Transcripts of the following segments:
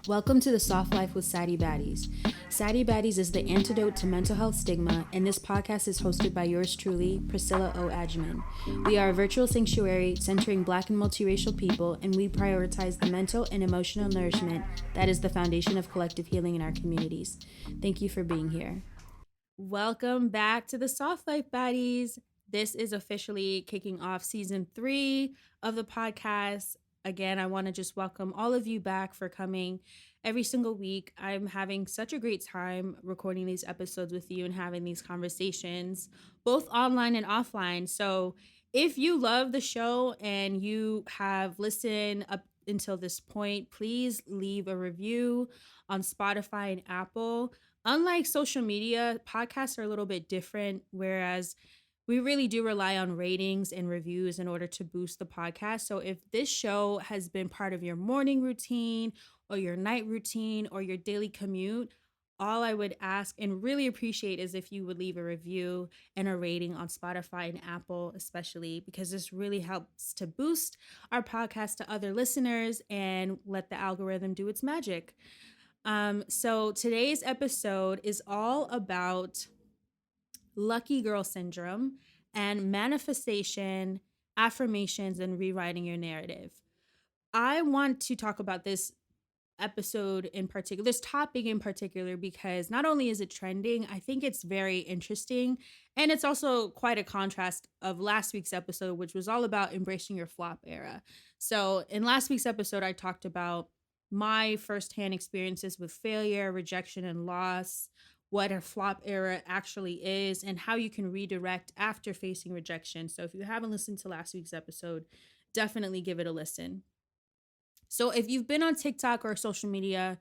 Welcome to the Soft Life with Sadie Baddies. Sadie Baddies is the antidote to mental health stigma, and this podcast is hosted by yours truly, Priscilla O. Agyeman. We are a virtual sanctuary centering Black and multiracial people, and we prioritize the mental and emotional nourishment that is the foundation of collective healing in our communities. Thank you for being here. Welcome back to the Soft Life Baddies. This is officially kicking off season 3 of the podcast. Again, I want to just welcome all of you back for coming every single week. I'm having such a great time recording these episodes with you and having these conversations, both online and offline. So if you love the show and you have listened up until this point, please leave a review on Spotify and Apple. Unlike social media, podcasts are a little bit different, whereas we really do rely on ratings and reviews in order to boost the podcast. So if this show has been part of your morning routine or your night routine or your daily commute, all I would ask and really appreciate is if you would leave a review and a rating on Spotify and Apple, especially because this really helps to boost our podcast to other listeners and let the algorithm do its magic. So today's episode is all about lucky girl syndrome and manifestation, affirmations, and rewriting your narrative. I want to talk about this episode in particular, this topic in particular, because not only is it trending, I think it's very interesting. And it's also quite a contrast of last week's episode, which was all about embracing your flop era. So in last week's episode, I talked about my firsthand experiences with failure, rejection, and loss, what a flop era actually is, and how you can redirect after facing rejection. So if you haven't listened to last week's episode, definitely give it a listen. So if you've been on TikTok or social media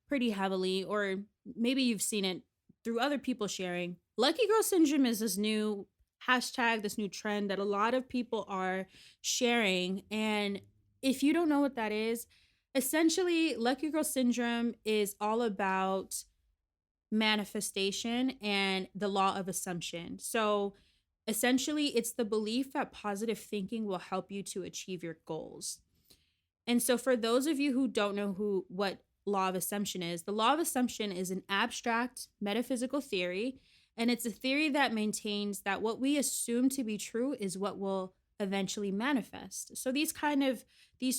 pretty heavily, or maybe you've seen it through other people sharing, Lucky Girl Syndrome is this new hashtag, this new trend that a lot of people are sharing. And if you don't know what that is, essentially Lucky Girl Syndrome is all about manifestation and the law of assumption. So essentially, it's the belief that positive thinking will help you to achieve your goals. And so for those of you who don't know what law of assumption is, the law of assumption is an abstract metaphysical theory, and it's a theory that maintains that what we assume to be true is what will eventually manifest. So these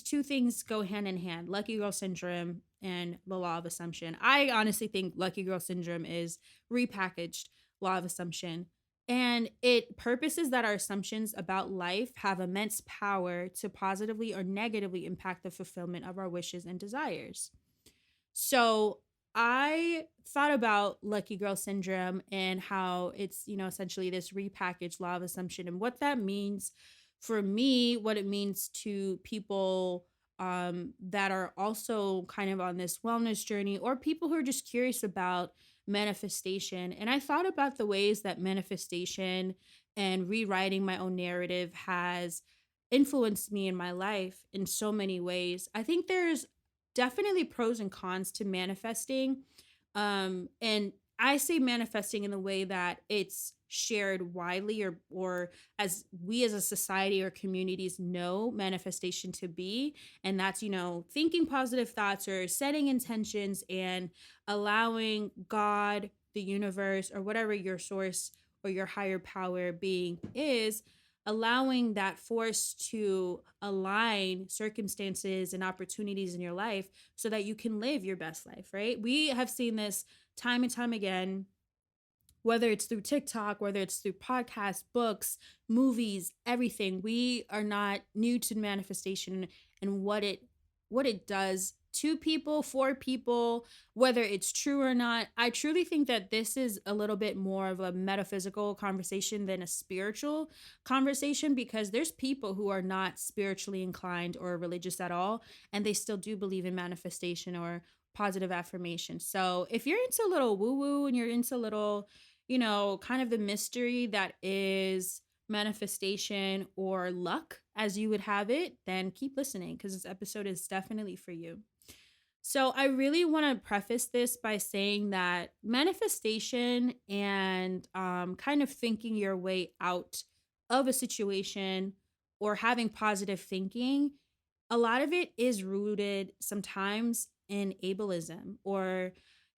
two things go hand in hand, lucky girl syndrome and the law of assumption. I honestly think lucky girl syndrome is repackaged law of assumption. And it purposes that our assumptions about life have immense power to positively or negatively impact the fulfillment of our wishes and desires. So I thought about lucky girl syndrome and how it's, essentially this repackaged law of assumption and what that means for me, what it means to people that are also kind of on this wellness journey, or people who are just curious about manifestation. And I thought about the ways that manifestation and rewriting my own narrative has influenced me in my life in so many ways. I think there's definitely pros and cons to manifesting. And I say manifesting in the way that it's shared widely, or as we as a society or communities know manifestation to be, and that's thinking positive thoughts or setting intentions and allowing God, the universe, or whatever your source or your higher power being is, allowing that force to align circumstances and opportunities in your life so that you can live your best life, right? We have seen this time and time again, whether it's through TikTok, whether it's through podcasts, books, movies, everything. We are not new to manifestation and what it does to people, for people, whether it's true or not. I truly think that this is a little bit more of a metaphysical conversation than a spiritual conversation, because there's people who are not spiritually inclined or religious at all, and they still do believe in manifestation or positive affirmation. So if you're into a little woo woo and you're into a little, kind of the mystery that is manifestation or luck, as you would have it, then keep listening, because this episode is definitely for you. So I really want to preface this by saying that manifestation and kind of thinking your way out of a situation or having positive thinking a lot of it is rooted sometimes in ableism, or,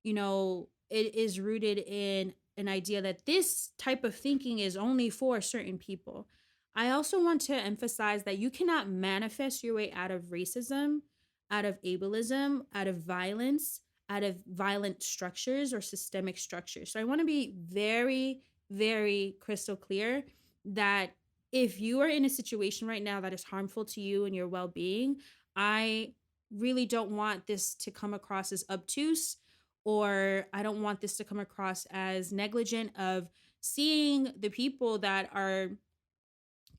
it is rooted in an idea that this type of thinking is only for certain people. I also want to emphasize that you cannot manifest your way out of racism, out of ableism, out of violent structures or systemic structures. So I want to be very, very crystal clear that if you are in a situation right now that is harmful to you and your well being, I really don't want this to come across as obtuse, or I don't want this to come across as negligent of seeing the people that are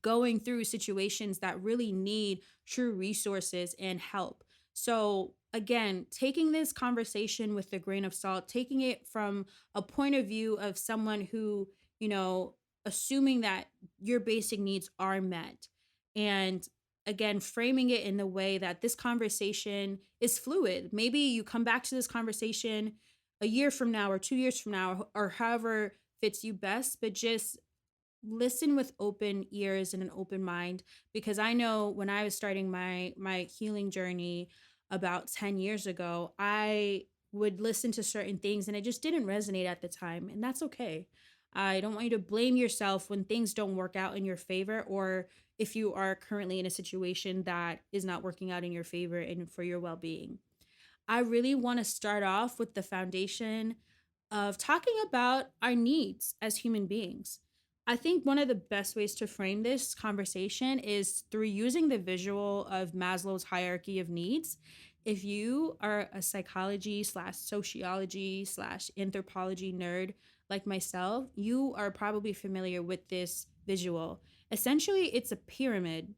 going through situations that really need true resources and help. So, again, taking this conversation with a grain of salt, taking it from a point of view of someone who, you know, assuming that your basic needs are met. And again, framing it in the way that this conversation is fluid. Maybe you come back to this conversation a year from now or 2 years from now, or however fits you best, but just listen with open ears and an open mind, because I know when I was starting my healing journey about 10 years ago, I would listen to certain things and it just didn't resonate at the time, and that's okay. I don't want you to blame yourself when things don't work out in your favor, or if you are currently in a situation that is not working out in your favor and for your well-being. I really want to start off with the foundation of talking about our needs as human beings. I think one of the best ways to frame this conversation is through using the visual of Maslow's hierarchy of needs. If you are a psychology slash sociology slash anthropology nerd like myself, you are probably familiar with this visual. Essentially, it's a pyramid,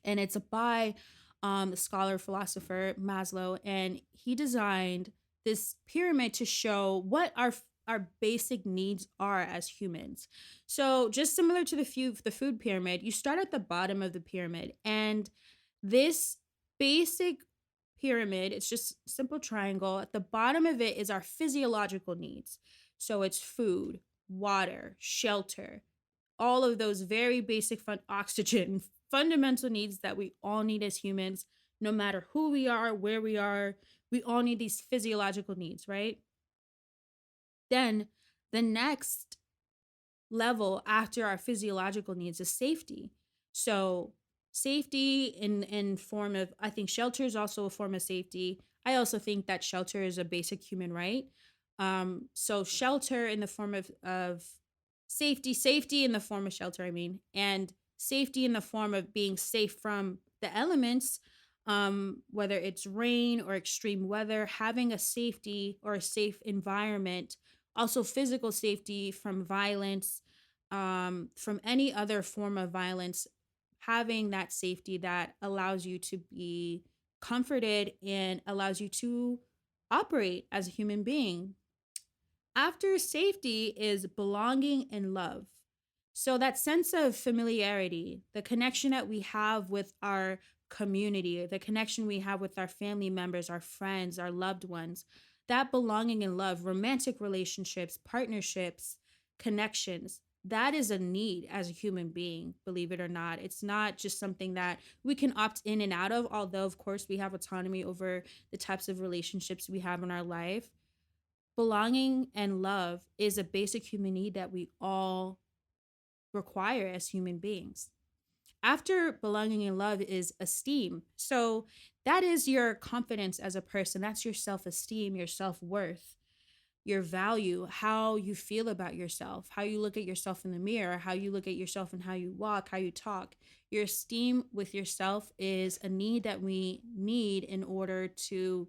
and it's by the scholar philosopher Maslow, and he designed this pyramid to show what our basic needs are as humans. So just similar to the food pyramid, you start at the bottom of the pyramid, and this basic pyramid, it's just simple triangle. At the bottom of it is our physiological needs. So it's food, water, shelter, all of those very basic oxygen, fundamental needs that we all need as humans, no matter who we are, where we are. We all need these physiological needs, right? Then the next level after our physiological needs is safety. So safety in form of, I think shelter is also a form of safety. I also think that shelter is a basic human right. So shelter in the form of safety in the form of shelter, I mean, and safety in the form of being safe from the elements, whether it's rain or extreme weather, having a safety or a safe environment. Also, physical safety from violence, from any other form of violence, having that safety that allows you to be comforted and allows you to operate as a human being. After safety is belonging and love. So, that sense of familiarity, the connection that we have with our community, the connection we have with our family members, our friends, our loved ones, that belonging and love, romantic relationships, partnerships, connections, that is a need as a human being, believe it or not. It's not just something that we can opt in and out of, although, of course, we have autonomy over the types of relationships we have in our life. Belonging and love is a basic human need that we all require as human beings. After belonging and love is esteem. So that is your confidence as a person. That's your self esteem, your self worth, your value, how you feel about yourself, how you look at yourself in the mirror, how you look at yourself and how you walk, how you talk. Your esteem with yourself is a need that we need in order to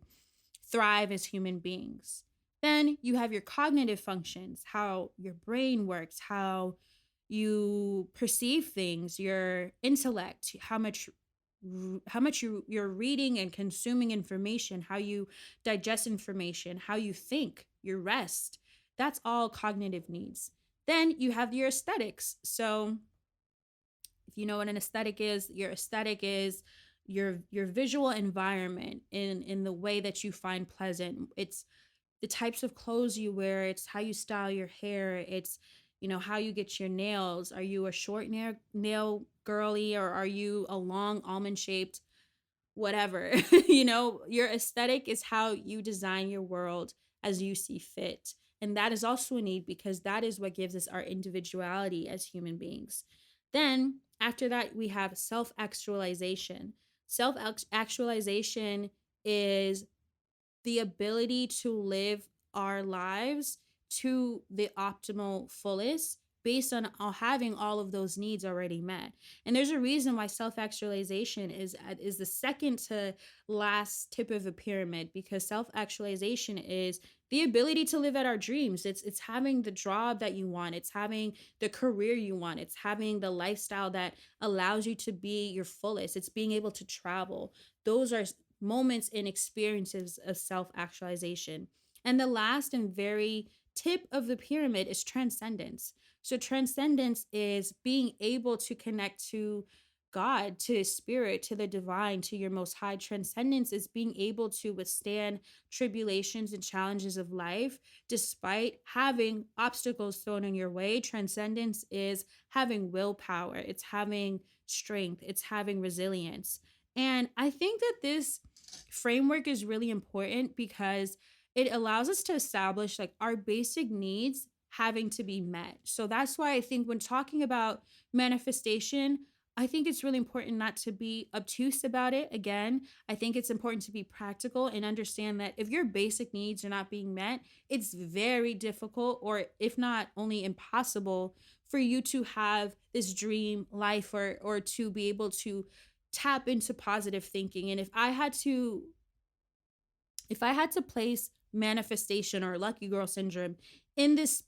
thrive as human beings. Then you have your cognitive functions, how your brain works, how you perceive things, your intellect, you're reading and consuming information, how you digest information, how you think, your rest. That's all cognitive needs. Then you have your aesthetics. So if you know what an aesthetic is, your aesthetic is your visual environment in the way that you find pleasant. It's the types of clothes you wear, it's how you style your hair, it's how you get your nails. Are you a short nail girly, or are you a long almond shaped? whatever. Your aesthetic is how you design your world as you see fit. And that is also a need because that is what gives us our individuality as human beings. Then, after that, we have self actualization. Self actualization is the ability to live our lives to the optimal fullest based on having all of those needs already met. And there's a reason why self-actualization is the second to last tip of a pyramid, because self-actualization is the ability to live out our dreams. It's having the job that you want, it's having the career you want, it's having the lifestyle that allows you to be your fullest, it's being able to travel. Those are moments and experiences of self actualization. And the last and very tip of the pyramid is transcendence. So, transcendence is being able to connect to God, to spirit, to the divine, to your most high. Transcendence is being able to withstand tribulations and challenges of life despite having obstacles thrown in your way. Transcendence is having willpower, it's having strength, it's having resilience. And I think that this framework is really important because it allows us to establish like our basic needs having to be met. So that's why I think when talking about manifestation, I think it's really important not to be obtuse about it. Again, I think it's important to be practical and understand that if your basic needs are not being met, it's very difficult, or if not only impossible, for you to have this dream life, or to be able to tap into positive thinking. And if I had to place manifestation or lucky girl syndrome in this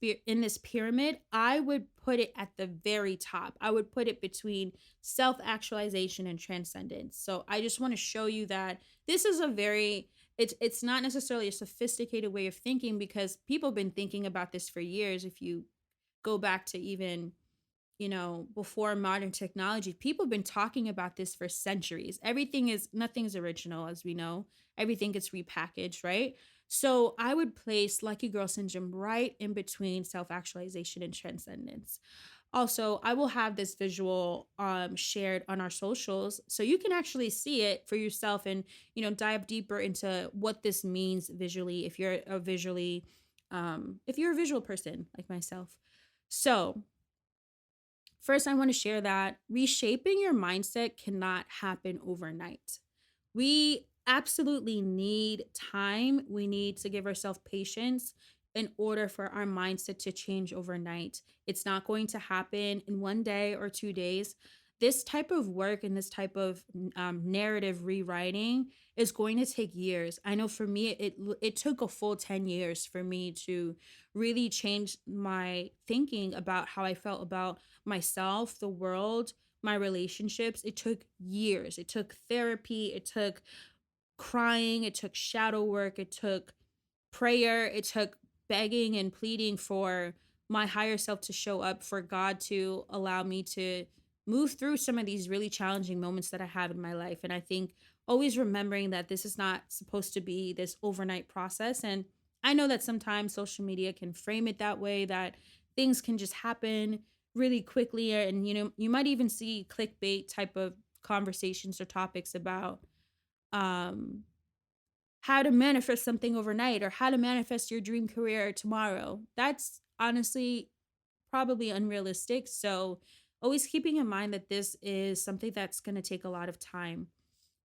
pyramid, I would put it at the very top. I would put it between self-actualization and transcendence. So I just want to show you that this is a very it's not necessarily a sophisticated way of thinking, because people have been thinking about this for years. If you go back to even before modern technology, people have been talking about this for centuries. Nothing's original, as we know. Everything gets repackaged, right? So I would place Lucky Girl Syndrome right in between self actualization and transcendence. Also, I will have this visual shared on our socials so you can actually see it for yourself and dive deeper into what this means visually if you're a visual person like myself. So, first, I want to share that reshaping your mindset cannot happen overnight. We absolutely need time. We need to give ourselves patience in order for our mindset to change overnight. It's not going to happen in 1 day or 2 days. This type of work and this type of narrative rewriting is going to take years. I know for me, it took a full 10 years for me to really change my thinking about how I felt about myself, the world, my relationships. It took years. It took therapy. It took crying. It took shadow work. It took prayer. It took begging and pleading for my higher self to show up, for God to allow me to move through some of these really challenging moments that I have in my life. And I think always remembering that this is not supposed to be this overnight process. And I know that sometimes social media can frame it that way, that things can just happen really quickly. And, you might even see clickbait type of conversations or topics about um, how to manifest something overnight or how to manifest your dream career tomorrow. That's honestly probably unrealistic. So, always keeping in mind that this is something that's going to take a lot of time.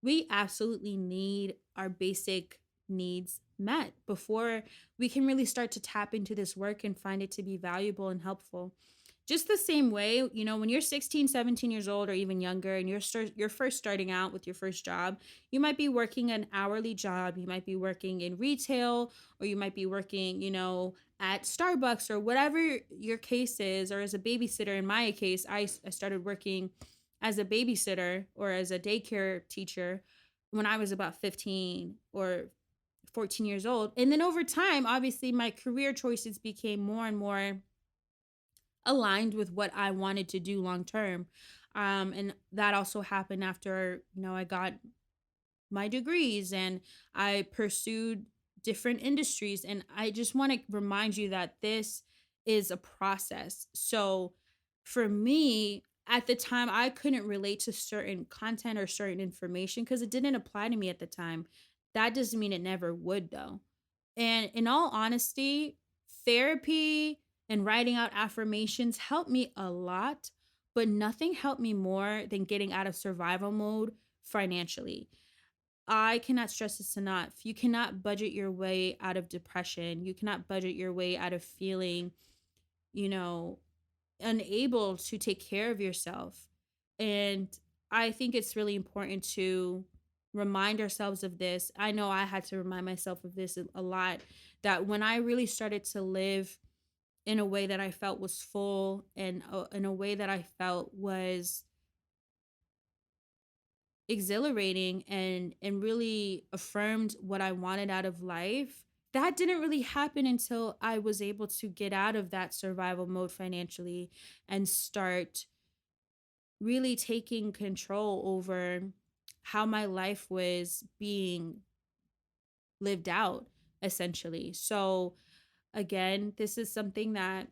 We absolutely need our basic needs met before we can really start to tap into this work and find it to be valuable and helpful. Just the same way, when you're 16, 17 years old or even younger, and you're first starting out with your first job, you might be working an hourly job, you might be working in retail, or you might be working, at Starbucks or whatever your case is, or as a babysitter. In my case, I started working as a babysitter or as a daycare teacher when I was about 15 or 14 years old. And then over time, obviously, my career choices became more and more aligned with what I wanted to do long term. And that also happened after, I got my degrees and I pursued different industries. And I just want to remind you that this is a process. So for me, at the time I couldn't relate to certain content or certain information because it didn't apply to me at the time. That doesn't mean it never would though. And in all honesty, therapy and writing out affirmations helped me a lot, but nothing helped me more than getting out of survival mode financially. I cannot stress this enough. You cannot budget your way out of depression. You cannot budget your way out of feeling, you know, unable to take care of yourself. And I think it's really important to remind ourselves of this. I know I had to remind myself of this a lot, that when I really started to live in a way that I felt was full and in a way that I felt was exhilarating and really affirmed what I wanted out of life. That didn't really happen until I was able to get out of that survival mode financially and start really taking control over how my life was being lived out, essentially. So again, this is something that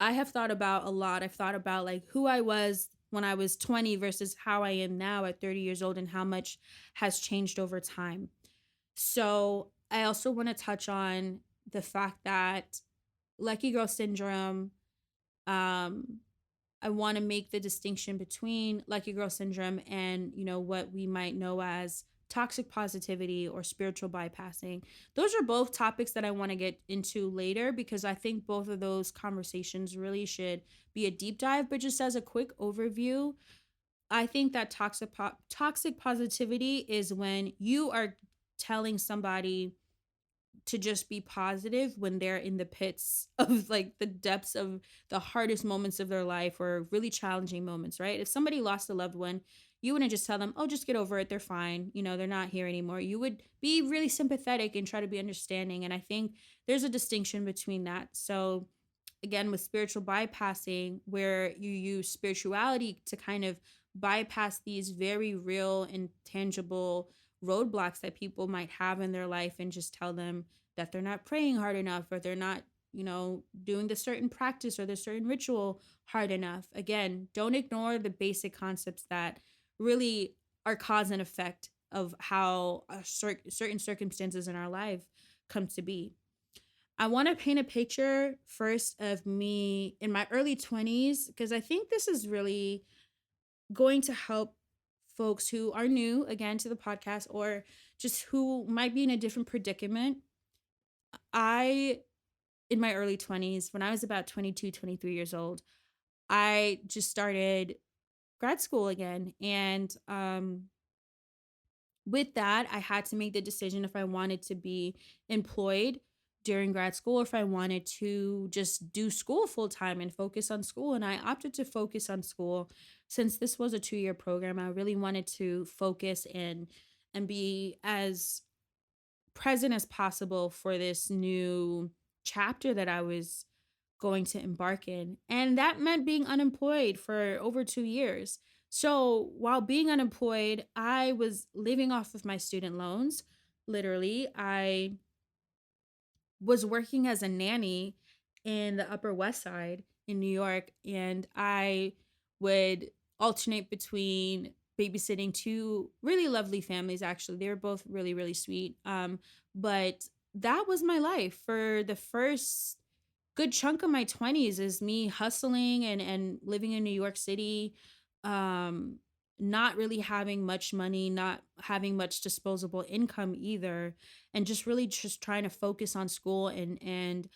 I have thought about a lot. I've thought about like who I was when I was 20 versus how I am now at 30 years old and how much has changed over time. So I also want to touch on the fact that lucky girl syndrome, um, I want to make the distinction between lucky girl syndrome and, what we might know as toxic positivity or spiritual bypassing. Those are both topics that I want to get into later because I think both of those conversations really should be a deep dive. But just as a quick overview, I think that toxic positivity is when you are telling somebody to just be positive when they're in the pits of like the depths of the hardest moments of their life or really challenging moments, right? If somebody lost a loved one, you wouldn't just tell them, oh, just get over it. They're fine. They're not here anymore. You would be really sympathetic and try to be understanding. And I think there's a distinction between that. So, again, with spiritual bypassing, where you use spirituality to kind of bypass these very real and tangible roadblocks that people might have in their life and just tell them that they're not praying hard enough or they're not, doing the certain practice or the certain ritual hard enough. Again, don't ignore the basic concepts that really are cause and effect of how certain circumstances in our life come to be. I want to paint a picture first of me in my early 20s because I think this is really going to help folks who are new again to the podcast or just who might be in a different predicament. I, in my early 20s, when I was about 22, 23 years old, I just started grad school again. And with that, I had to make the decision if I wanted to be employed during grad school or if I wanted to just do school full time and focus on school. And I opted to focus on school since this was a 2-year program. I really wanted to focus and be as present as possible for this new chapter that I was going to embark in. And that meant being unemployed for over 2 years. So while being unemployed, I was living off of my student loans. Literally, I was working as a nanny in the Upper West Side in New York, and I would alternate between babysitting two really lovely families. Actually, they were both really, really sweet. But that was my life for the first good chunk of my 20s is me hustling and living in New York City, um not really having much money, not having much disposable income either, and just really just trying to focus on school and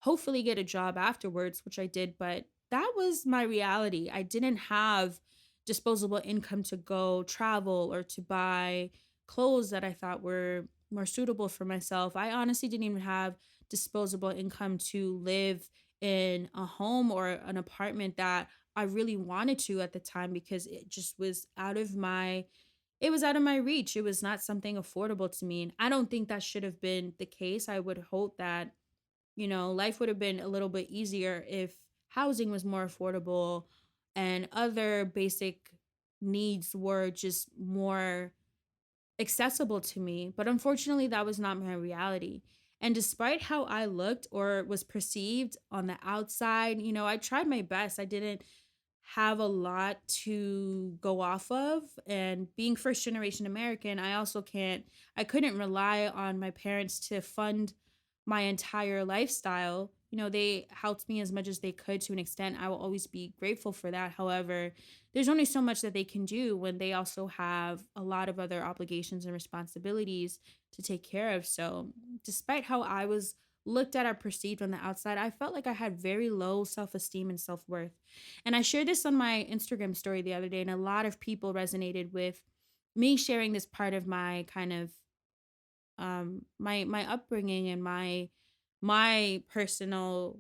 hopefully get a job afterwards, which I did, but that was my reality. I didn't have disposable income to go travel or to buy clothes that I thought were more suitable for myself. I honestly didn't even have disposable income to live in a home or an apartment that I really wanted to at the time because it just was out of my reach. It was not something affordable to me. And I don't think that should have been the case. I would hope that life would have been a little bit easier if housing was more affordable and other basic needs were just more accessible to me. But unfortunately, that was not my reality. And despite how I looked or was perceived on the outside, I tried my best. I didn't have a lot to go off of. And being first generation American, I couldn't rely on my parents to fund my entire lifestyle. You know, they helped me as much as they could to an extent. I will always be grateful for that. However, there's only so much that they can do when they also have a lot of other obligations and responsibilities to take care of. So, despite how I was looked at or perceived on the outside, I felt like I had very low self esteem and self worth. And I shared this on my Instagram story the other day, and a lot of people resonated with me sharing this part of my kind of my upbringing and my personal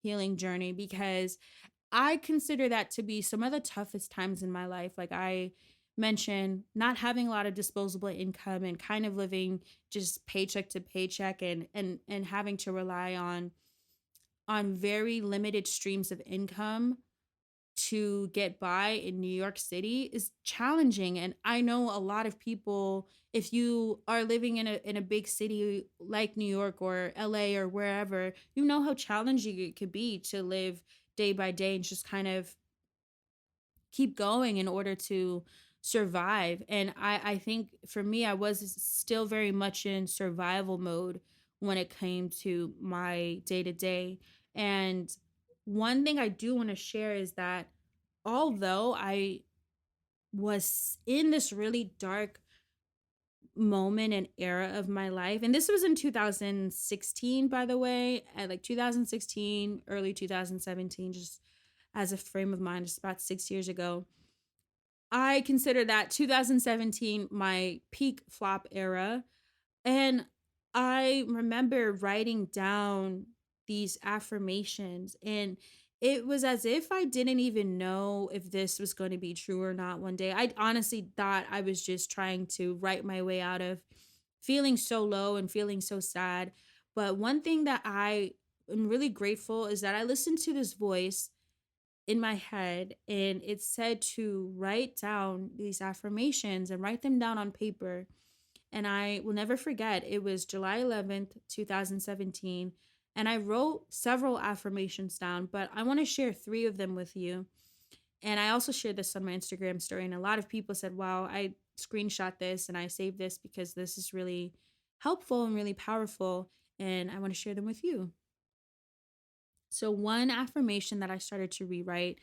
healing journey, because I consider that to be some of the toughest times in my life. Like I mentioned, not having a lot of disposable income and kind of living just paycheck to paycheck, and having to rely on very limited streams of income to get by in New York City is challenging. And I know a lot of people, if you are living in a big city like New York or LA or wherever, you know how challenging it could be to live day by day and just kind of keep going in order to survive. And I think for me, I was still very much in survival mode when it came to my day to day. And one thing I do want to share is that although I was in this really dark moment and era of my life, and this was in 2016, by the way, at like 2016, early 2017, just as a frame of mind, just about 6 years ago. I consider that 2017 my peak flop era. And I remember writing down these affirmations, and it was as if I didn't even know if this was going to be true or not one day. I honestly thought I was just trying to write my way out of feeling so low and feeling so sad. But one thing that I am really grateful is that I listened to this voice in my head, and it said to write down these affirmations and write them down on paper. And I will never forget, it was July 11th, 2017. And I wrote several affirmations down, but I want to share three of them with you. And I also shared this on my Instagram story. And a lot of people said, wow, I screenshot this and I saved this because this is really helpful and really powerful. And I want to share them with you. So, one affirmation that I started to rewrite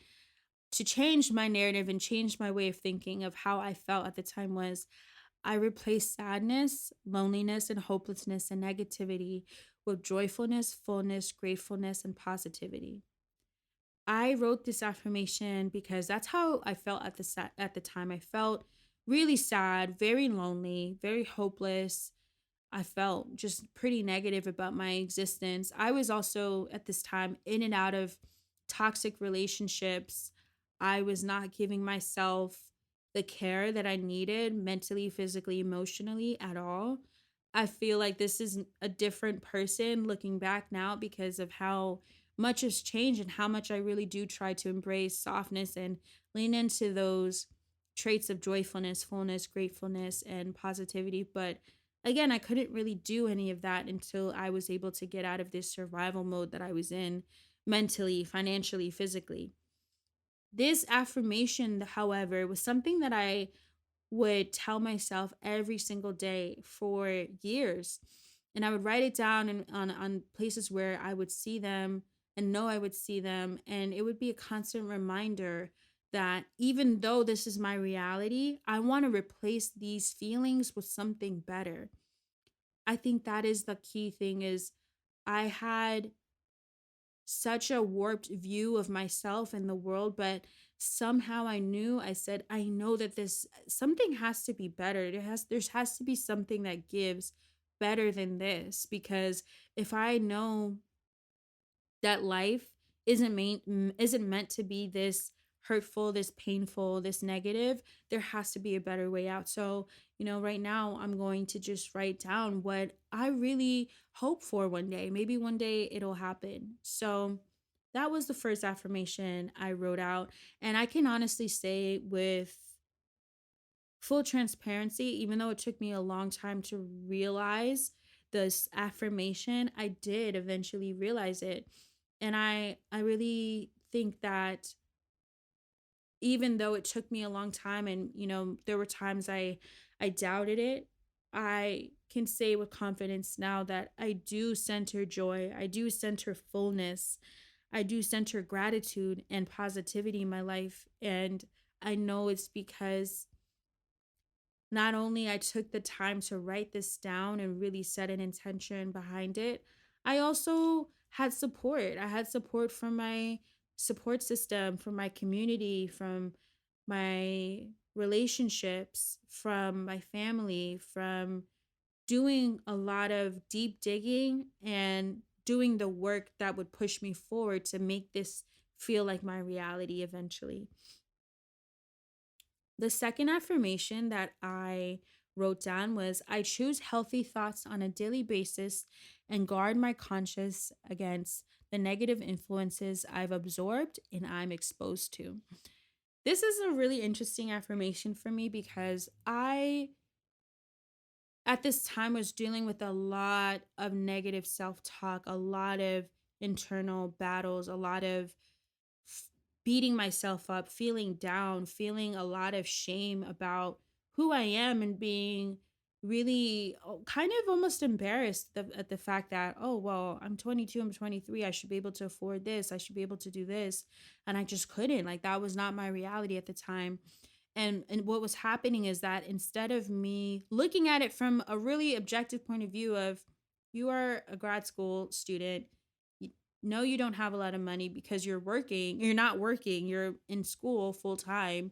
to change my narrative and change my way of thinking of how I felt at the time was, I replaced sadness, loneliness, and hopelessness and negativity with joyfulness, fullness, gratefulness, and positivity. I wrote this affirmation because that's how I felt at the time. I felt really sad, very lonely, very hopeless. I felt just pretty negative about my existence. I was also at this time in and out of toxic relationships. I was not giving myself the care that I needed mentally, physically, emotionally at all. I feel like this is a different person looking back now because of how much has changed and how much I really do try to embrace softness and lean into those traits of joyfulness, fullness, gratefulness, and positivity. But again, I couldn't really do any of that until I was able to get out of this survival mode that I was in mentally, financially, physically. This affirmation, however, was something that I would tell myself every single day for years. And I would write it down on places where I would see them and know I would see them. And it would be a constant reminder that even though this is my reality, I want to replace these feelings with something better. I think that is the key thing is I had such a warped view of myself and the world, but somehow I said, I know that this something has to be better. There has to be something that gives better than this, because if I know that life isn't meant to be this hurtful, this painful, this negative, there has to be a better way out. So, right now I'm going to just write down what I really hope for one day. Maybe one day it'll happen. So, that was the first affirmation I wrote out, and I can honestly say with full transparency, even though it took me a long time to realize this affirmation, I did eventually realize it. And I really think that even though it took me a long time and there were times I doubted it, I can say with confidence now that I do center joy, I do center fullness, I do center gratitude and positivity in my life. And I know it's because not only I took the time to write this down and really set an intention behind it, I also had support. I had support from my support system, from my community, from my relationships, from my family, from doing a lot of deep digging and doing the work that would push me forward to make this feel like my reality eventually. The second affirmation that I wrote down was I choose healthy thoughts on a daily basis and guard my conscience against the negative influences I've absorbed and I'm exposed to. This is a really interesting affirmation for me because I, at this time, was dealing with a lot of negative self talk, a lot of internal battles, a lot of beating myself up, feeling down, feeling a lot of shame about who I am and being really kind of almost embarrassed at the fact that, oh, well, I'm 22, I'm 23, I should be able to afford this, I should be able to do this. And I just couldn't. Like, that was not my reality at the time. And what was happening is that instead of me looking at it from a really objective point of view of you are a grad school student, no, you don't have a lot of money because you're not working, you're in school full time,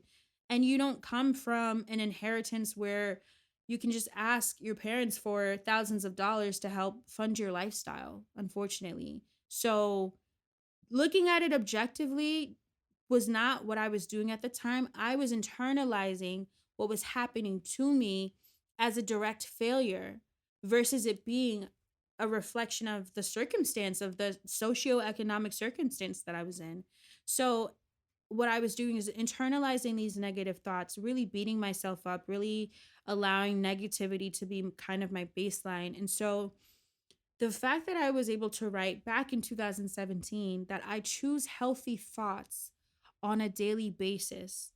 and you don't come from an inheritance where you can just ask your parents for thousands of dollars to help fund your lifestyle, unfortunately. So, looking at it objectively was not what I was doing at the time. I was internalizing what was happening to me as a direct failure versus it being a reflection of the circumstance of the socioeconomic circumstance that I was in. So what I was doing is internalizing these negative thoughts, really beating myself up, really allowing negativity to be kind of my baseline. And so the fact that I was able to write back in 2017 that I choose healthy thoughts on a daily basis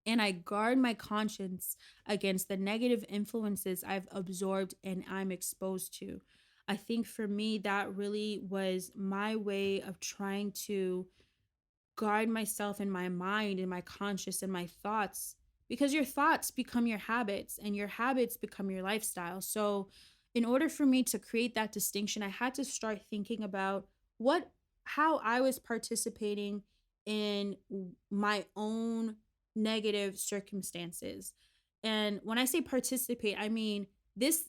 and I guard my conscience against the negative influences I've absorbed and I'm exposed to. I think for me, that really was my way of trying to guard myself in my mind and my conscious and my thoughts because your thoughts become your habits and your habits become your lifestyle. So, in order for me to create that distinction, I had to start thinking about what how I was participating in my own negative circumstances. And when I say participate, I mean this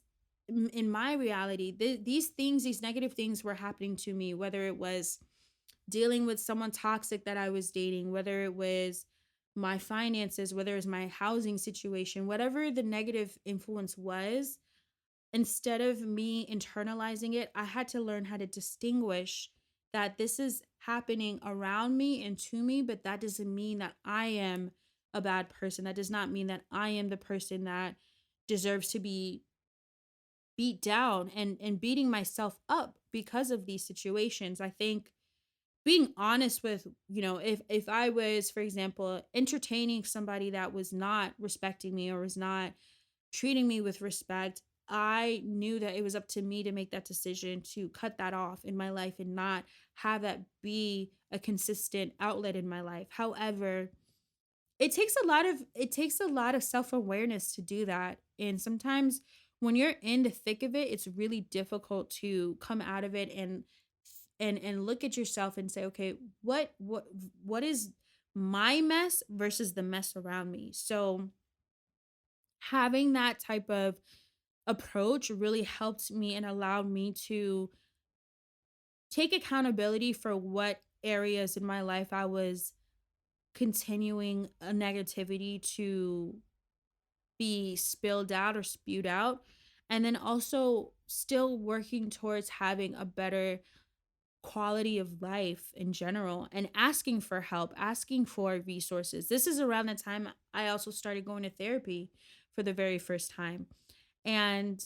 in my reality, these things, these negative things were happening to me, whether it was dealing with someone toxic that I was dating, whether it was my finances, whether it was my housing situation, whatever the negative influence was, instead of me internalizing it, I had to learn how to distinguish that this is happening around me and to me, but that doesn't mean that I am a bad person. That does not mean that I am the person that deserves to be beat down and beating myself up because of these situations. I think being honest with, if I was, for example, entertaining somebody that was not respecting me or was not treating me with respect, I knew that it was up to me to make that decision to cut that off in my life and not have that be a consistent outlet in my life. However, it takes a lot of self-awareness to do that. And sometimes when you're in the thick of it, it's really difficult to come out of it and look at yourself and say, okay, what is my mess versus the mess around me. So having that type of approach really helped me and allowed me to take accountability for what areas in my life I was continuing a negativity to be spilled out or spewed out, and then also still working towards having a better quality of life in general and asking for help, asking for resources. This is around the time I also started going to therapy for the very first time. And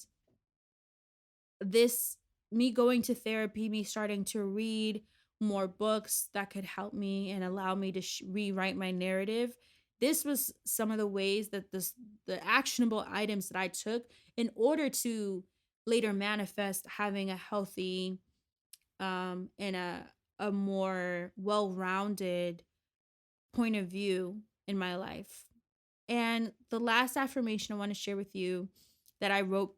this, me going to therapy, me starting to read more books that could help me and allow me to rewrite my narrative. This was some of the ways that the actionable items that I took in order to later manifest having a healthy and a more well-rounded point of view in my life. And the last affirmation I want to share with you that I wrote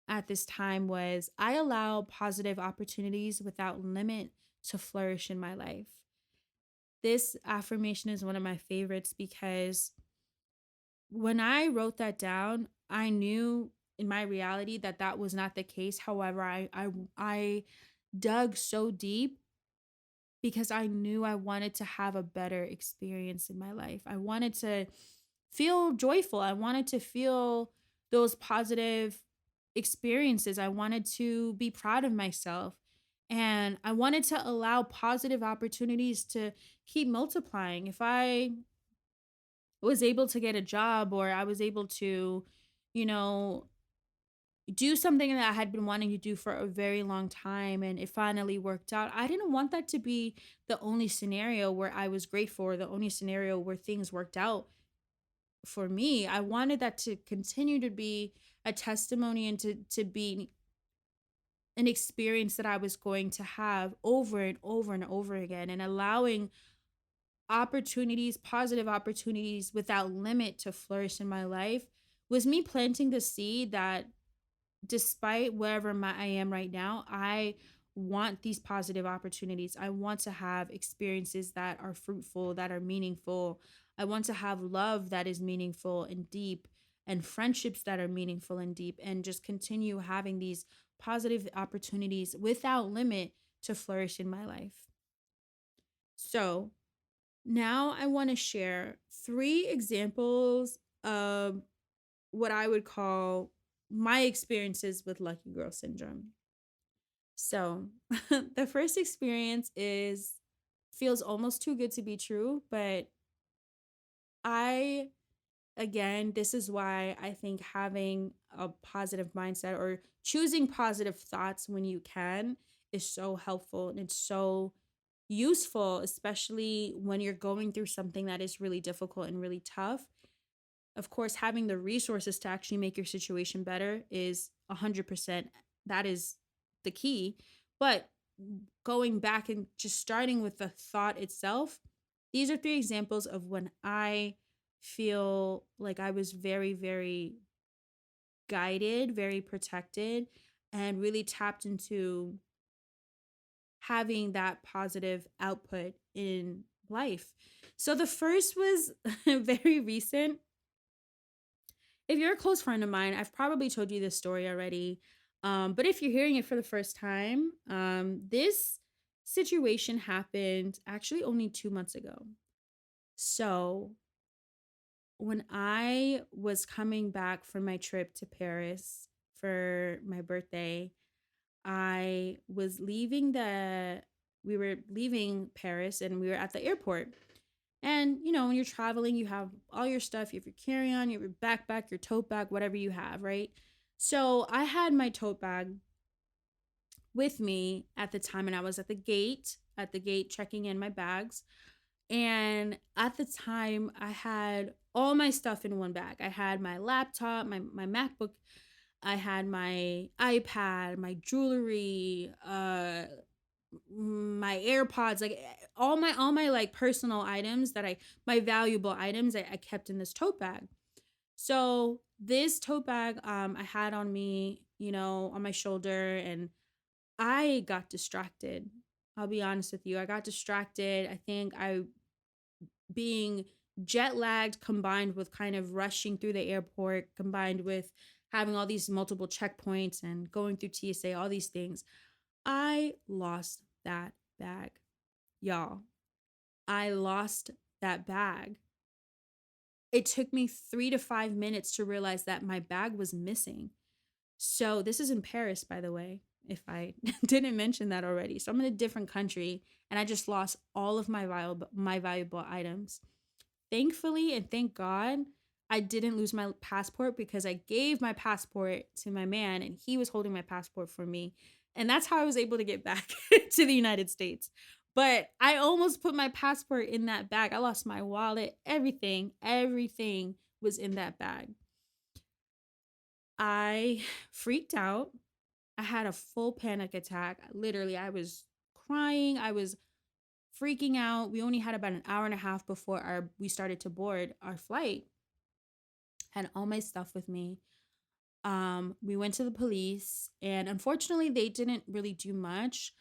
at this time was, I allow positive opportunities without limit to flourish in my life. This affirmation is one of my favorites because when I wrote that down, I knew in my reality that that was not the case. However, I dug so deep because I knew I wanted to have a better experience in my life. I wanted to feel joyful. I wanted to feel those positive experiences. I wanted to be proud of myself. And I wanted to allow positive opportunities to keep multiplying. If I was able to get a job, or I was able to, you know, do something that I had been wanting to do for a very long time and it finally worked out, I didn't want that to be the only scenario where I was grateful, or the only scenario where things worked out for me. I wanted that to continue to be a testimony and to be an experience that I was going to have over and over and over again, and allowing opportunities, positive opportunities without limit to flourish in my life was me planting the seed that despite wherever I am right now, I want these positive opportunities. I want to have experiences that are fruitful, that are meaningful. I want to have love that is meaningful and deep, and friendships that are meaningful and deep, and just continue having these positive opportunities without limit to flourish in my life. So, now I want to share 3 examples of what I would call my experiences with lucky girl syndrome. So, the first experience is feels almost too good to be true, but I again, this is why I think having a positive mindset, or choosing positive thoughts when you can, is so helpful, and it's so useful, especially when you're going through something that is really difficult and really tough. Of course, having the resources to actually make your situation better is 100%. That is the key. But going back and just starting with the thought itself, these are 3 examples of when I feel like I was very, very guided, very protected, and really tapped into having that positive output in life. So the first was very recent. If you're a close friend of mine, I've probably told you this story already. But if you're hearing it for the first time, this situation happened actually only 2 months ago. So when I was coming back from my trip to Paris for my birthday, I was we were leaving Paris and we were at the airport. And, when you're traveling, you have all your stuff. You have your carry on, you have your backpack, your tote bag, whatever you have, right? So I had my tote bag with me at the time, and I was at the gate checking in my bags. And at the time, I had all my stuff in one bag. I had my laptop, my MacBook, I had my iPad, my jewelry, my AirPods, like all my like personal items that my valuable items I kept in this tote bag. So this tote bag I had on me, on my shoulder, and I got distracted. I'll be honest with you. I got distracted. I think I being jet lagged, combined with kind of rushing through the airport, combined with having all these multiple checkpoints and going through TSA, all these things. I lost that bag. Y'all, I lost that bag. It took me 3 to 5 minutes to realize that my bag was missing. So, this is in Paris, by the way, if I didn't mention that already. So, I'm in a different country and I just lost all of my valuable items. Thankfully, and thank God, I didn't lose my passport because I gave my passport to my man and he was holding my passport for me. And that's how I was able to get back to the United States. But I almost put my passport in that bag. I lost my wallet, everything was in that bag. I freaked out. I had a full panic attack. Literally, I was crying. I was freaking out. We only had about an hour and a half before we started to board our flight. Had all my stuff with me. We went to the police, and unfortunately they didn't really do much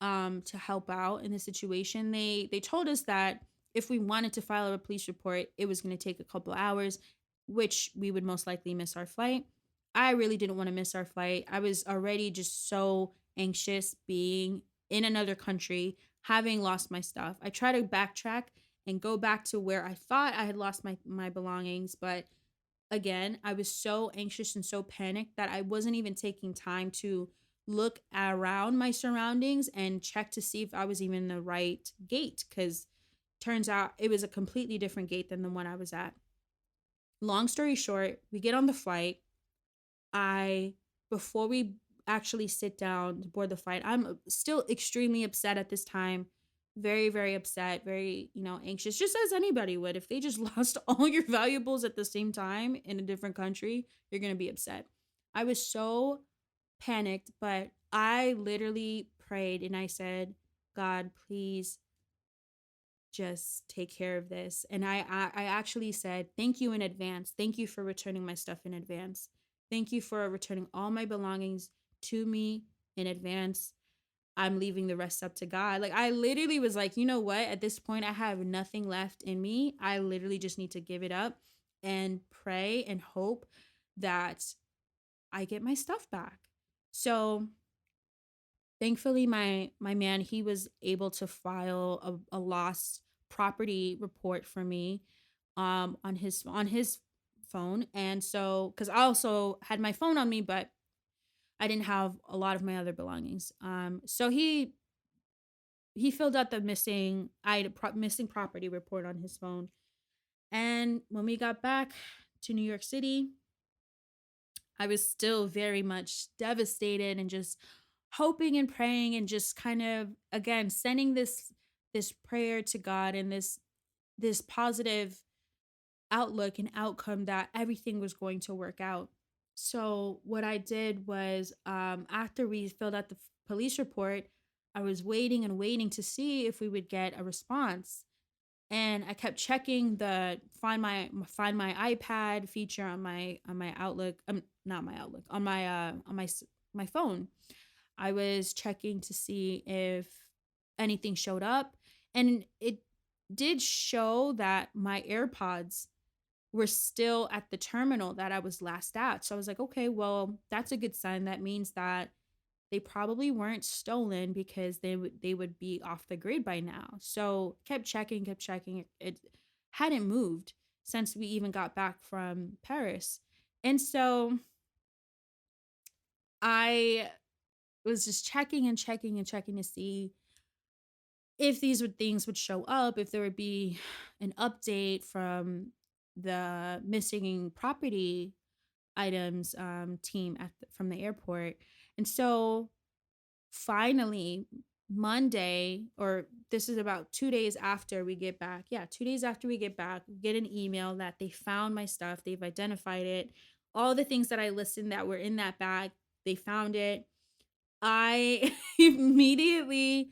to help out in the situation. They told us that if we wanted to file a police report, it was going to take a couple hours, which we would most likely miss our flight. I really didn't want to miss our flight. I was already just so anxious being in another country, having lost my stuff. I tried to backtrack and go back to where I thought I had lost my belongings, but again, I was so anxious and so panicked that I wasn't even taking time to look around my surroundings and check to see if I was even in the right gate, because turns out it was a completely different gate than the one I was at. Long story short, we get on the flight. I Before we actually sit down to board the flight, I'm still extremely upset at this time. Very, very upset, very, anxious, just as anybody would. If they just lost all your valuables at the same time in a different country, you're going to be upset. I was so panicked, but I literally prayed and I said, God, please just take care of this. And I actually said, thank you in advance. Thank you for returning my stuff in advance. Thank you for returning all my belongings to me in advance. I'm leaving the rest up to God. Like, I literally was like, you know what? At this point, I have nothing left in me. I literally just need to give it up and pray and hope that I get my stuff back. So thankfully, my man, he was able to file a lost property report for me on his phone. And so, because I also had my phone on me, but I didn't have a lot of my other belongings. So he filled out the missing property report on his phone. And when we got back to New York City, I was still very much devastated and just hoping and praying and just kind of again sending this prayer to God and this positive outlook and outcome that everything was going to work out. So what I did was, after we filled out the police report, I was waiting and waiting to see if we would get a response. And I kept checking the find my iPad feature on my Outlook, not my Outlook, on my phone. I was checking to see if anything showed up, and it did show that my AirPods were still at the terminal that I was last at. So I was like, okay, well, that's a good sign. That means that they probably weren't stolen, because they would be off the grid by now. So kept checking. It hadn't moved since we even got back from Paris. And so I was just checking and checking and checking to see if things would show up, if there would be an update from the missing property items team from the airport. And so finally, Monday, or this is about 2 days after we get back. Yeah, 2 days after we get back, we get an email that they found my stuff. They've identified it. All the things that I listed that were in that bag, they found it. I immediately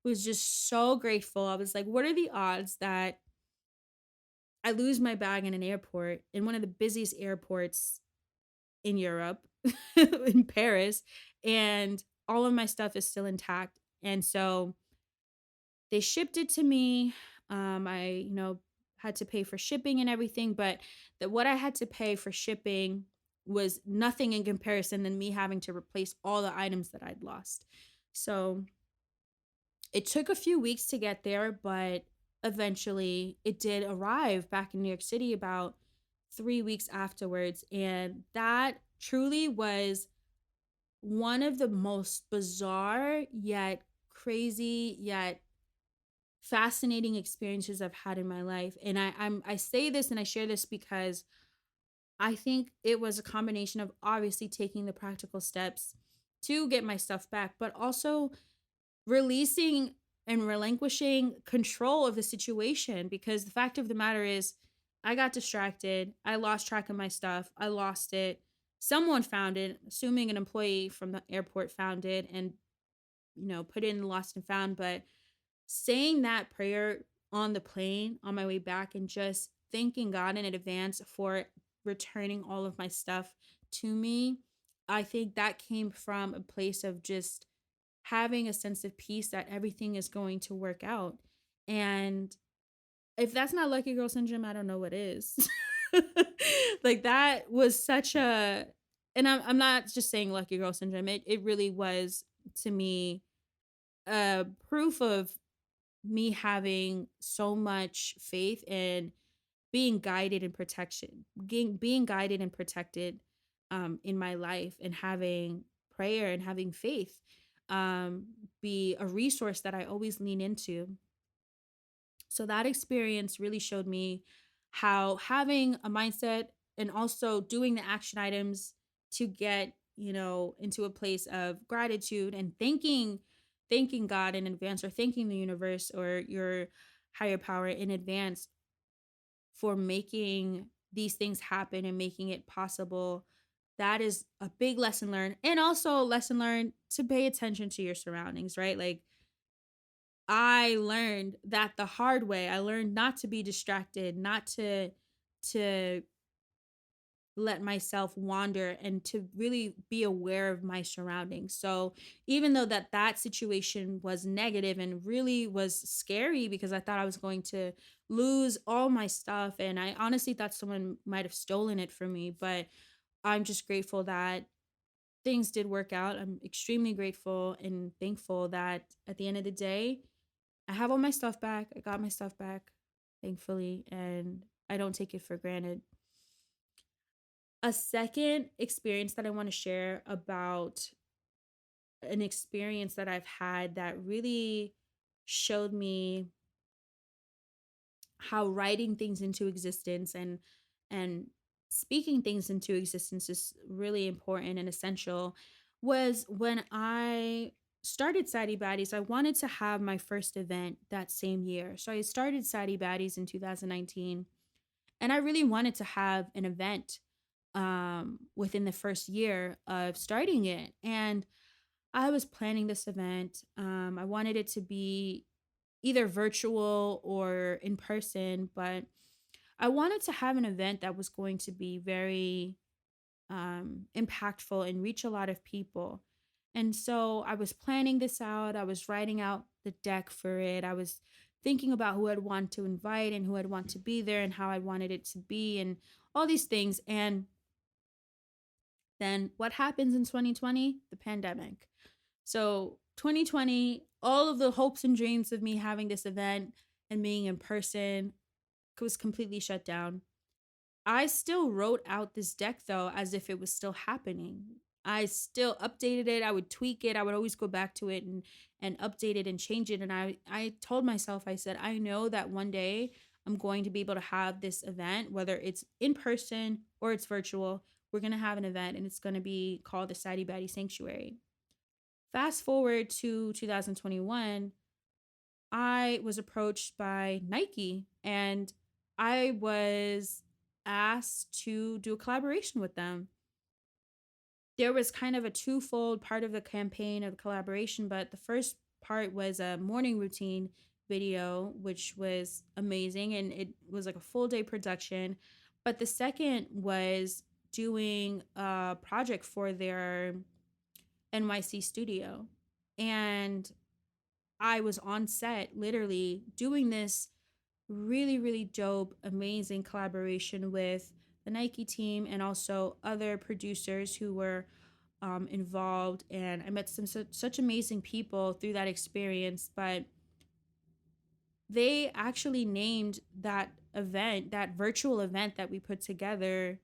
was just so grateful. I was like, what are the odds that I lose my bag in an airport, in one of the busiest airports in Europe, in Paris, and all of my stuff is still intact. And so they shipped it to me. I had to pay for shipping and everything, but what I had to pay for shipping was nothing in comparison than me having to replace all the items that I'd lost. So it took a few weeks to get there, but eventually it did arrive back in New York City about 3 weeks afterwards. And that truly was one of the most bizarre, yet crazy, yet fascinating experiences I've had in my life. And I say this and I share this because I think it was a combination of obviously taking the practical steps to get my stuff back, but also releasing and relinquishing control of the situation, because the fact of the matter is I got distracted. I lost track of my stuff. I lost it. Someone found it, assuming an employee from the airport found it and, put it in the lost and found. But saying that prayer on the plane on my way back and just thanking God in advance for returning all of my stuff to me, I think that came from a place of just having a sense of peace that everything is going to work out. And if that's not lucky girl syndrome, I don't know what is. Like that was such a, and I'm not just saying lucky girl syndrome. It really was, to me, proof of me having so much faith and being guided and protection, being guided and protected in my life, and having prayer and having faith um, be a resource that I always lean into. So that experience really showed me how having a mindset and also doing the action items to get, into a place of gratitude and thanking God in advance, or thanking the universe or your higher power in advance for making these things happen and making it possible. That is a big lesson learned. And also a lesson learned to pay attention to your surroundings, right? Like, I learned that the hard way. I learned not to be distracted, not to let myself wander, and to really be aware of my surroundings. So, even though that situation was negative and really was scary, because I thought I was going to lose all my stuff, and I honestly thought someone might have stolen it from me, but I'm just grateful that things did work out. I'm extremely grateful and thankful that at the end of the day, I have all my stuff back. I got my stuff back, thankfully, and I don't take it for granted. A second experience that I want to share about an experience that I've had that really showed me how writing things into existence and speaking things into existence is really important and essential was when I started Sadie Baddies. I wanted to have my first event that same year. So I started Sadie Baddies in 2019, and I really wanted to have an event within the first year of starting it. And I was planning this event. I wanted it to be either virtual or in person, but I wanted to have an event that was going to be very impactful and reach a lot of people. And so I was planning this out. I was writing out the deck for it. I was thinking about who I'd want to invite and who I'd want to be there and how I wanted it to be and all these things. And then what happens in 2020? The pandemic. So 2020, all of the hopes and dreams of me having this event and being in person was completely shut down. I still wrote out this deck though as if it was still happening. I still updated it. I would tweak it. I would always go back to it and update it and change it. And I told myself, I said, I know that one day I'm going to be able to have this event, whether it's in person or it's virtual. We're going to have an event, and it's going to be called the Sadie Baddie Sanctuary. Fast forward to 2021, I was approached by Nike, and I was asked to do a collaboration with them. There was kind of a twofold part of the campaign of the collaboration, but the first part was a morning routine video, which was amazing, and it was like a full day production. But the second was doing a project for their NYC studio. And I was on set literally doing this really, really dope, amazing collaboration with the Nike team and also other producers who were involved. And I met such amazing people through that experience. But they actually named that event, that virtual event that we put together,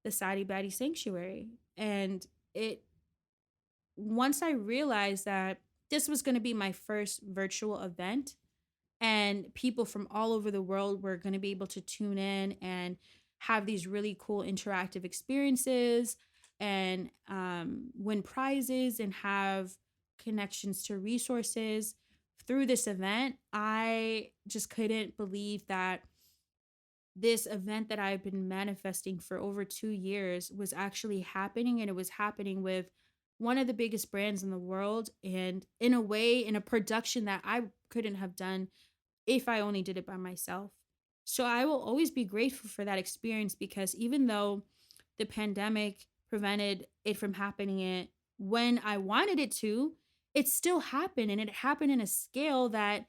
the Sadie Baddie Sanctuary. And it once I realized that this was going to be my first virtual event and people from all over the world were going to be able to tune in and have these really cool interactive experiences and win prizes and have connections to resources through this event, I just couldn't believe that this event that I've been manifesting for over 2 years was actually happening. And it was happening with one of the biggest brands in the world. And in a way, in a production that I couldn't have done if I only did it by myself. So I will always be grateful for that experience, because even though the pandemic prevented it from happening it when I wanted it to, it still happened, and it happened in a scale that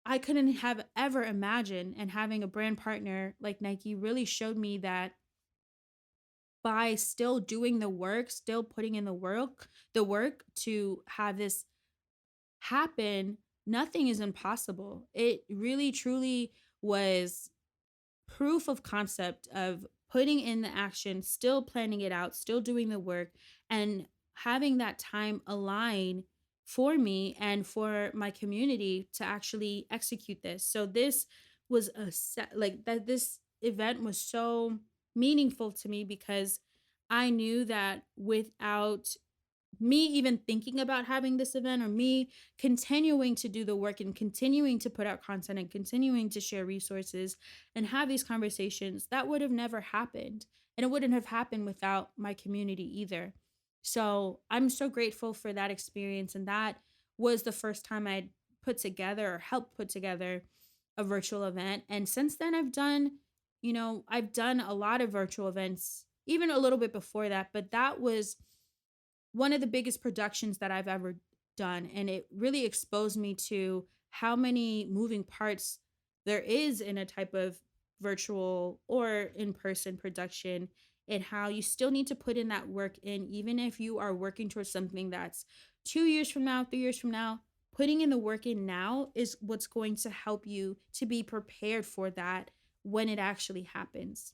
I couldn't have ever imagined. And having a brand partner like Nike really showed me that by still doing the work, still putting in the work to have this happen, nothing is impossible. It really truly was proof of concept of putting in the action, still planning it out, still doing the work, and having that time align for me and for my community to actually execute this. So this was like that this event was so meaningful to me, because I knew that without me even thinking about having this event, or me continuing to do the work and continuing to put out content and continuing to share resources and have these conversations, that would have never happened. And it wouldn't have happened without my community either. So I'm so grateful for that experience. And that was the first time I'd put together or helped put together a virtual event. And since then, I've done a lot of virtual events, even a little bit before that, but that was one of the biggest productions that I've ever done. And it really exposed me to how many moving parts there is in a type of virtual or in person production, and how you still need to put in that work in, even if you are working towards something that's 2 years from now, 3 years from now. Putting in the work in now is what's going to help you to be prepared for that when it actually happens.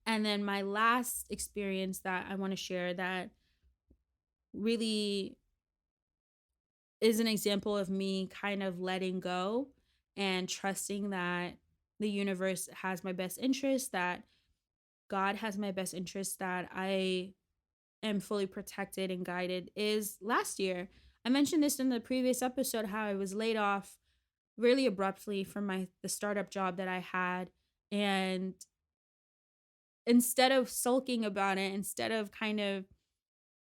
And then my last experience that I want to share that really is an example of me kind of letting go and trusting that the universe has my best interest, that God has my best interest, that I am fully protected and guided, is last year. I mentioned this in the previous episode, how I was laid off really abruptly from the startup job that I had. And instead of sulking about it, instead of kind of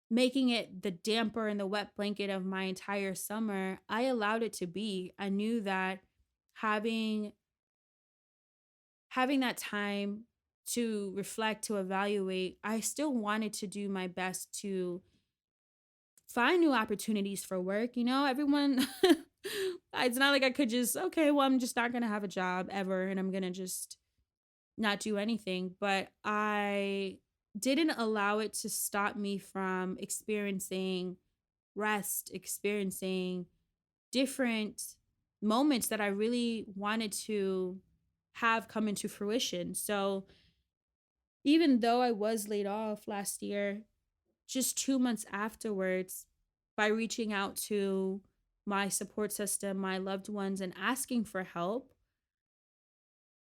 making it the damper and the wet blanket of my entire summer, I allowed it to be. I knew that having having that time to reflect, to evaluate, I still wanted to do my best to find new opportunities for work. Everyone, it's not like I could just, okay, well, I'm just not going to have a job ever and I'm going to just not do anything. But I didn't allow it to stop me from experiencing rest, experiencing different moments that I really wanted to have come into fruition. So even though I was laid off last year, just 2 months afterwards, by reaching out to my support system, my loved ones, and asking for help,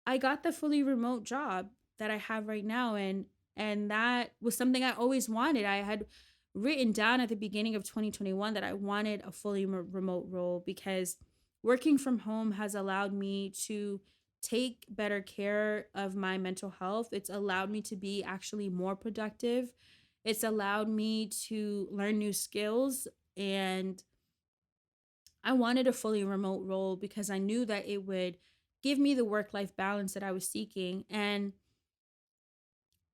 I got the fully remote job that I have right now. And that was something I always wanted. I had written down at the beginning of 2021 that I wanted a fully remote role, because working from home has allowed me to take better care of my mental health. It's allowed me to be actually more productive. It's allowed me to learn new skills. And I wanted a fully remote role because I knew that it would give me the work life balance that I was seeking. And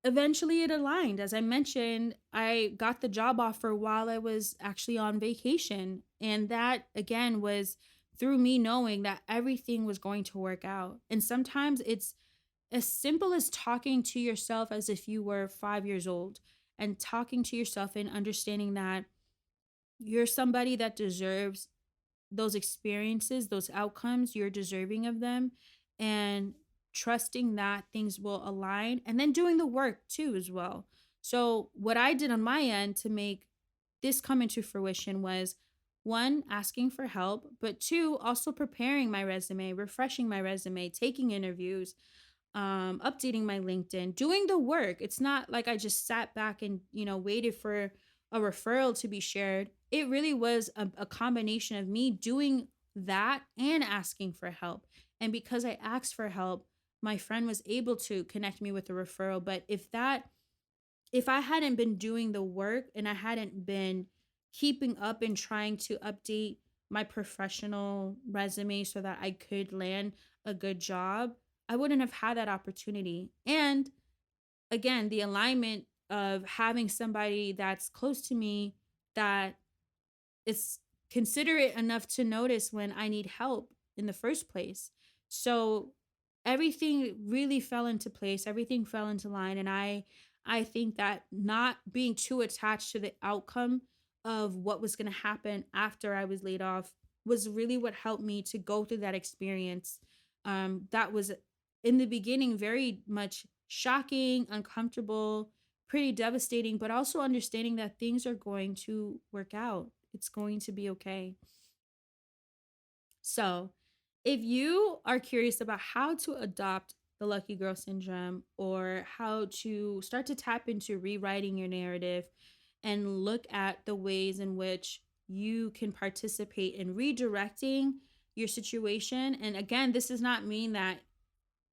eventually it aligned. As I mentioned, I got the job offer while I was actually on vacation. And that, again, was through me knowing that everything was going to work out. And sometimes it's as simple as talking to yourself as if you were 5 years old, and talking to yourself and understanding that you're somebody that deserves those experiences, those outcomes, you're deserving of them, and trusting that things will align, and then doing the work too as well. So what I did on my end to make this come into fruition was, one, asking for help, but two, also preparing my resume, refreshing my resume, taking interviews, updating my LinkedIn, doing the work. It's not like I just sat back and, waited for a referral to be shared, it really was a combination of me doing that and asking for help. And because I asked for help, my friend was able to connect me with a referral. But if I hadn't been doing the work and I hadn't been keeping up and trying to update my professional resume so that I could land a good job, I wouldn't have had that opportunity. And again, the alignment of having somebody that's close to me that is considerate enough to notice when I need help in the first place. So everything really fell into place, everything fell into line, and I think that not being too attached to the outcome of what was going to happen after I was laid off was really what helped me to go through that experience. That was in the beginning very much shocking, uncomfortable, pretty devastating, but also understanding that things are going to work out. It's going to be okay. So, if you are curious about how to adopt the lucky girl syndrome or how to start to tap into rewriting your narrative and look at the ways in which you can participate in redirecting your situation, and again, this does not mean that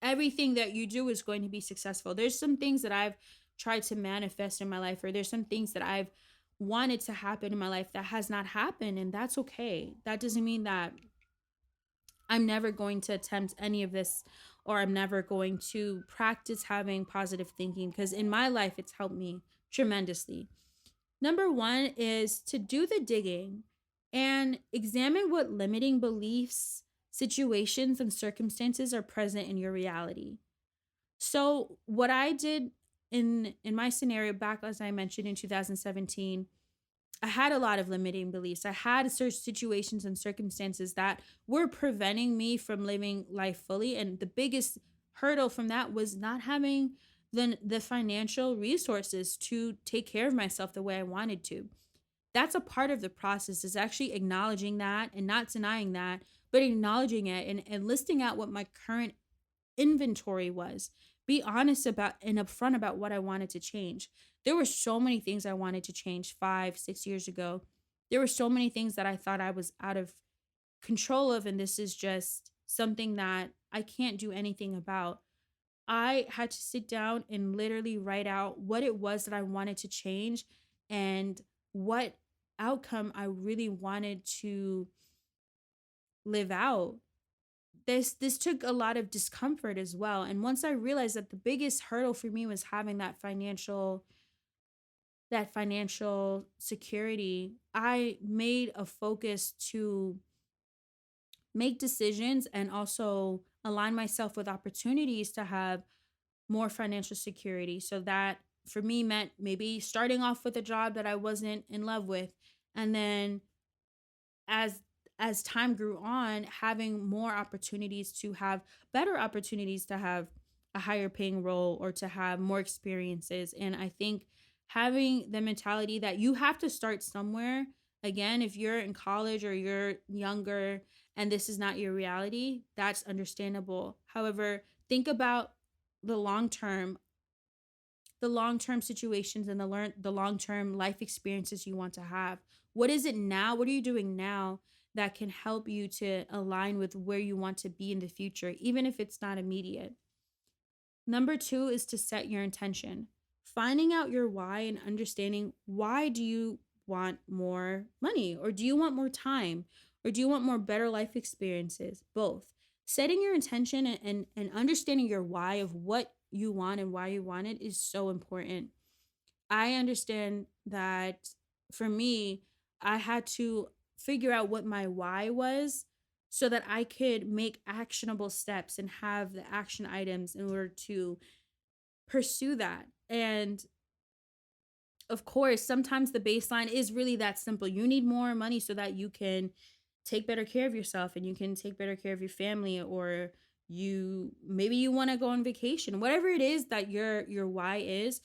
everything that you do is going to be successful. There's some things that I've tried to manifest in my life, or there's some things that I've wanted to happen in my life that has not happened, and that's okay. That doesn't mean that I'm never going to attempt any of this or I'm never going to practice having positive thinking, because in my life it's helped me tremendously. Number one is to do the digging and examine what limiting beliefs, situations, and circumstances are present in your reality. So what I did in my scenario back, as I mentioned, in 2017, I had a lot of limiting beliefs. I had certain situations and circumstances that were preventing me from living life fully. And the biggest hurdle from that was not having the financial resources to take care of myself the way I wanted to. That's a part of the process, is actually acknowledging that and not denying that, but acknowledging it and listing out what my current inventory was. Be honest about and upfront about what I wanted to change. There were so many things I wanted to change 5, 6 years ago. There were so many things that I thought I was out of control of, and this is just something that I can't do anything about. I had to sit down and literally write out what it was that I wanted to change and what outcome I really wanted to live out. This took a lot of discomfort as well, and once I realized that the biggest hurdle for me was having that financial security, I made a focus to make decisions and also align myself with opportunities to have more financial security. So that for me meant maybe starting off with a job that I wasn't in love with, and then as as time grew on, having more opportunities to have better opportunities to have a higher paying role or to have more experiences. And I think having the mentality that you have to start somewhere, again, if you're in college or you're younger and this is not your reality, that's understandable. However, think about the long term, the long-term situations and the long-term life experiences you want to have. What is it now? What are you doing now that can help you to align with where you want to be in the future, even if it's not immediate? Number two is to set your intention. Finding out your why and understanding, why do you want more money, or do you want more time, or do you want more better life experiences? Both. Setting your intention and understanding your why of what you want and why you want it is so important. I understand that for me, I had to figure out what my why was so that I could make actionable steps and have the action items in order to pursue that. And of course, sometimes the baseline is really that simple. You need more money so that you can take better care of yourself and you can take better care of your family, or you want to go on vacation. Whatever it is that your why is,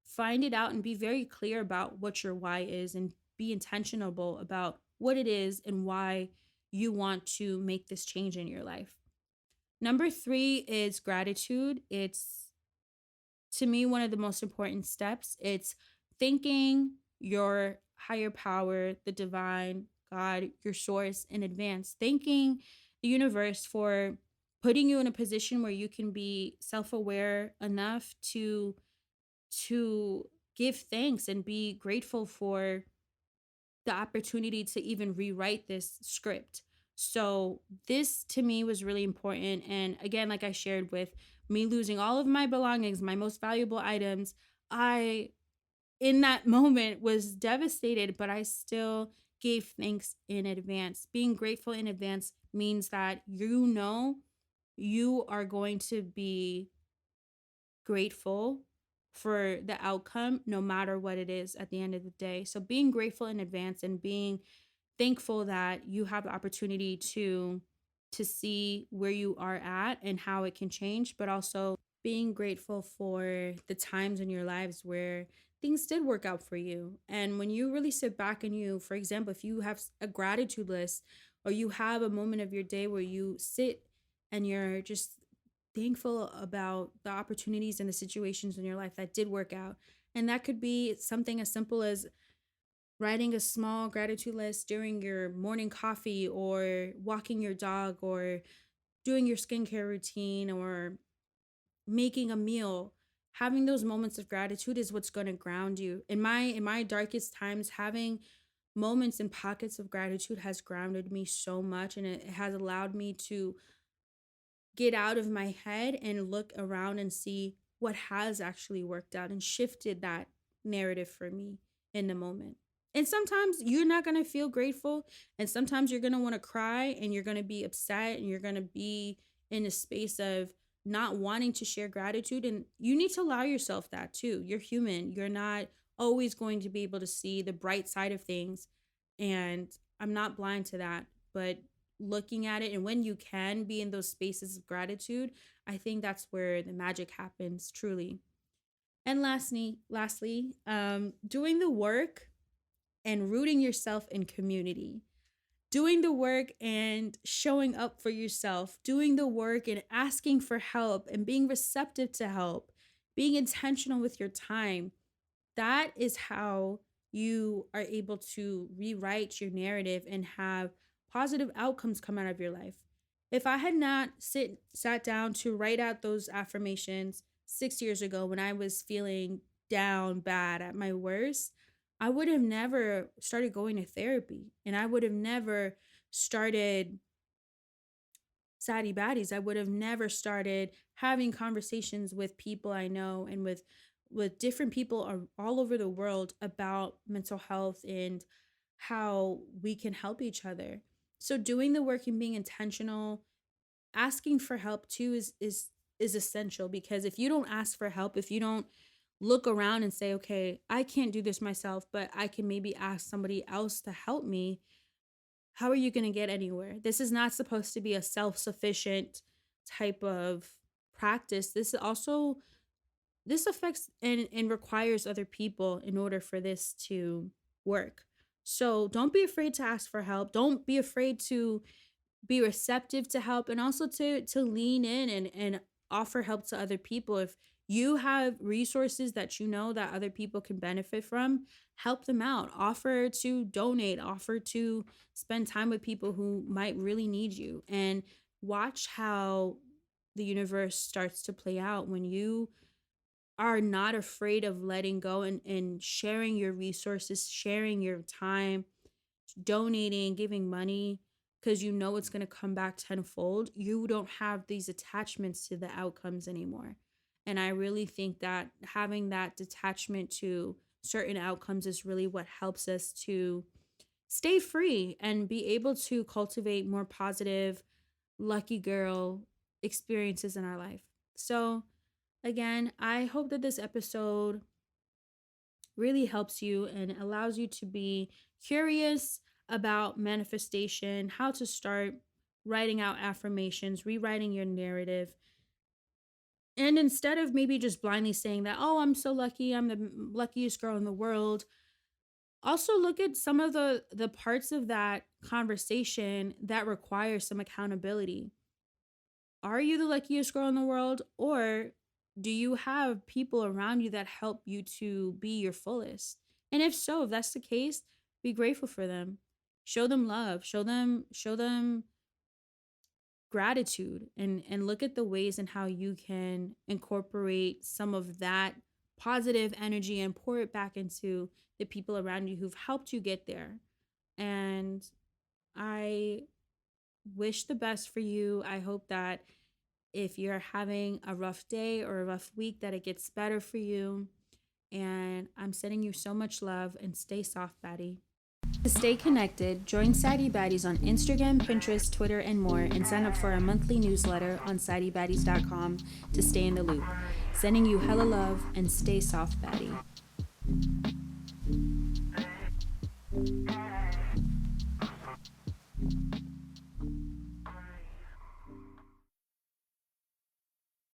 find it out and be very clear about what your why is and be intentional about what it is and why you want to make this change in your life. Number 3 is gratitude. It's, to me, one of the most important steps. It's thinking your higher power, the divine, God, your source in advance. Thanking the universe for putting you in a position where you can be self-aware enough to give thanks and be grateful for the opportunity to even rewrite this script. So, this to me was really important. And again, like I shared with me losing all of my belongings, my most valuable items, I, in that moment, was devastated, but I still gave thanks in advance. Being grateful in advance means that you are going to be grateful for the outcome no matter what it is at the end of the day. So being grateful in advance and being thankful that you have the opportunity to see where you are at and how it can change, but also being grateful for the times in your lives where things did work out for you. And when you really sit back and you, for example, if you have a gratitude list or you have a moment of your day where you sit and you're just thankful about the opportunities and the situations in your life that did work out. And that could be something as simple as writing a small gratitude list during your morning coffee or walking your dog or doing your skincare routine or making a meal. Having those moments of gratitude is what's going to ground you. In my darkest times, having moments and pockets of gratitude has grounded me so much, and it has allowed me to get out of my head and look around and see what has actually worked out and shifted that narrative for me in the moment. And sometimes you're not going to feel grateful, and sometimes you're going to want to cry and you're going to be upset and you're going to be in a space of not wanting to share gratitude, and you need to allow yourself that too. You're human. You're not always going to be able to see the bright side of things, and I'm not blind to that, but looking at it and when you can be in those spaces of gratitude, I think that's where the magic happens truly. And lastly, doing the work and rooting yourself in community. Doing the work and showing up for yourself, doing the work and asking for help and being receptive to help, being intentional with your time. That is how you are able to rewrite your narrative and have positive outcomes come out of your life. If I had not sat down to write out those affirmations 6 years ago when I was feeling down bad at my worst, I would have never started going to therapy, and I would have never started saddy baddies. I would have never started having conversations with people I know and with different people all over the world about mental health and how we can help each other. So doing the work and being intentional, asking for help too is essential, because if you don't ask for help, if you don't look around and say, okay, I can't do this myself, but I can maybe ask somebody else to help me, how are you going to get anywhere? This is not supposed to be a self-sufficient type of practice. This affects and requires other people in order for this to work. So don't be afraid to ask for help. Don't be afraid to be receptive to help, and also to lean in and offer help to other people. If you have resources that you know that other people can benefit from, help them out. Offer to donate, offer to spend time with people who might really need you, and watch how the universe starts to play out when you are not afraid of letting go and sharing your resources, sharing your time, donating, giving money, because you know it's going to come back tenfold. You don't have these attachments to the outcomes anymore. And I really think that having that detachment to certain outcomes is really what helps us to stay free and be able to cultivate more positive, lucky girl experiences in our life. So, again, I hope that this episode really helps you and allows you to be curious about manifestation, how to start writing out affirmations, rewriting your narrative. And instead of maybe just blindly saying that, oh, I'm so lucky, I'm the luckiest girl in the world, also look at some of the parts of that conversation that require some accountability. Are you the luckiest girl in the world, or do you have people around you that help you to be your fullest? And if so, if that's the case, be grateful for them. Show them love. Show them gratitude, and look at the ways and how you can incorporate some of that positive energy and pour it back into the people around you who've helped you get there. And I wish the best for you. I hope that if you're having a rough day or a rough week, that it gets better for you. And I'm sending you so much love, and stay soft, baddie. To stay connected, join Sadie Baddies on Instagram, Pinterest, Twitter, and more, and sign up for our monthly newsletter on SaddieBaddies.com to stay in the loop. Sending you hella love, and stay soft, baddie.